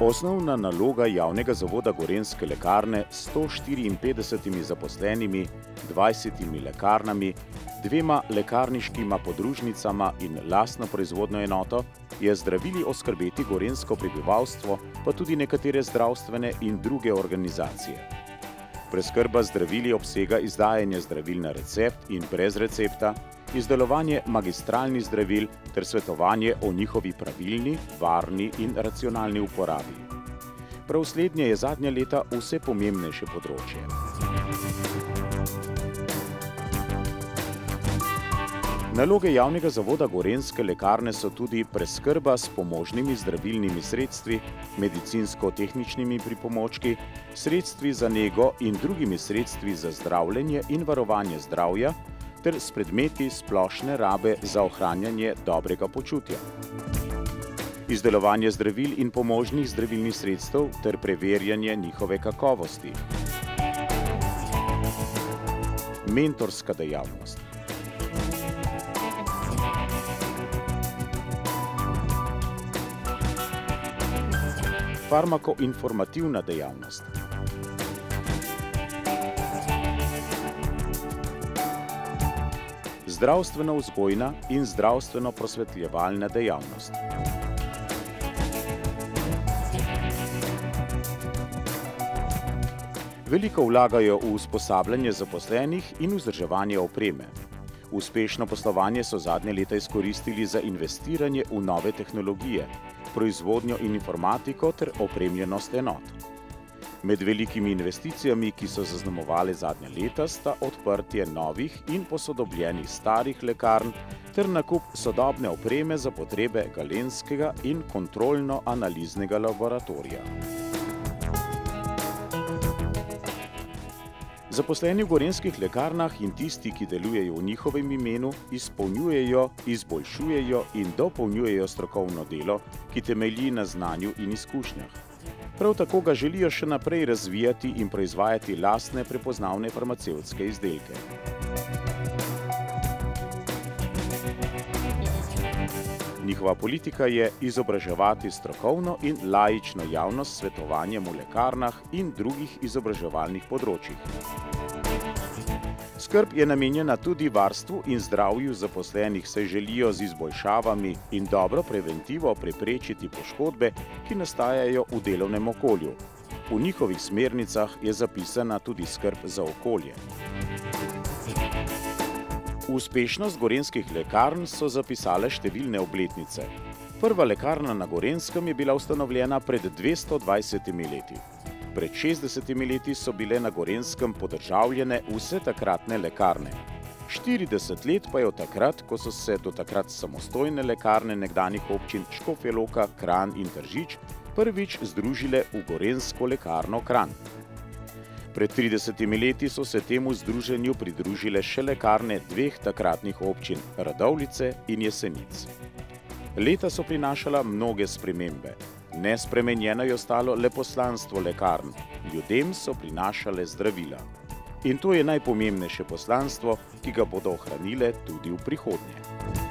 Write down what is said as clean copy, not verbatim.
Osnovna naloga javnega zavoda Gorenjske lekarne s 154 zaposlenimi, 20 lekarnami, 2 lekarniškima podružnicama in lastno proizvodno enoto je zdravili oskrbeti gorenjsko prebivalstvo, pa tudi nekatere zdravstvene in druge organizacije. Preskrba zdravili obsega izdajanje zdravil na recept in brez recepta, izdelovanje magistralnih zdravil ter svetovanje o njihovi pravilni, varni in racionalni uporabi. Prav slednje je zadnja leta vse pomembnejše področje. Naloge javnega zavoda Gorenjske lekarne so tudi preskrba s pomožnimi zdravilnimi sredstvi, medicinsko-tehničnimi pripomočki, sredstvi za nego in drugimi sredstvi za zdravljenje in varovanje zdravja ter s predmeti splošne rabe za ohranjanje dobrega počutja. Izdelovanje zdravil in pomožnih zdravilnih sredstev ter preverjanje njihove kakovosti. Mentorska dejavnost. Farmakoinformativna dejavnost. Zdravstveno-vzgojna in zdravstveno-prosvetljevalna dejavnost. Veliko vlagajo v usposabljanje zaposlenih in vzdrževanje opreme. Uspešno poslovanje so zadnje leta izkoristili za investiranje v nove tehnologije, proizvodnjo in informatiko ter opremljenost enot. Med velikimi investicijami, ki so zaznamovale zadnja leta, sta odprtje novih in posodobljenih starih lekarn ter nakup sodobne opreme za potrebe galenskega in kontrolno-analiznega laboratorija. Zaposleni v gorenjskih lekarnah in tisti, ki delujejo v njihovem imenu, izpolnjujejo, izboljšujejo in dopolnjujejo strokovno delo, ki temelji na znanju in izkušnjah. Prav tako ga želijo še naprej razvijati in proizvajati lastne prepoznavne farmacevtske izdelke. Njihova politika je izobraževati strokovno in laično javnost s svetovanjem v lekarnah in drugih izobraževalnih področjih. Skrb je namenjena tudi varstvu in zdravju zaposlenih, saj želijo z izboljšavami in dobro preventivo preprečiti poškodbe, ki nastajajo v delovnem okolju. V njihovih smernicah je zapisana tudi skrb za okolje. Uspešnost gorenjskih lekarn so zapisale številne obletnice. Prva lekarna na Gorenjskem je bila ustanovljena pred 220 leti. Pred 60 leti so bile na Gorenjskem podržavljene vse takratne lekarne. 40 let pa je od takrat, ko so se do takrat samostojne lekarne nekdanjih občin Škofja Loka, Kranj in Tržič prvič združile v Gorenjsko lekarno Kranj. Pred 30 leti so se temu združenju pridružile še lekarne 2 takratnih občin, Radovljice in Jesenic. Leta so prinašala mnoge spremembe. Nespremenjeno je ostalo le poslanstvo lekarn. Ljudem so prinašale zdravila. In to je najpomembnejše poslanstvo, ki ga bodo ohranile tudi v prihodnje.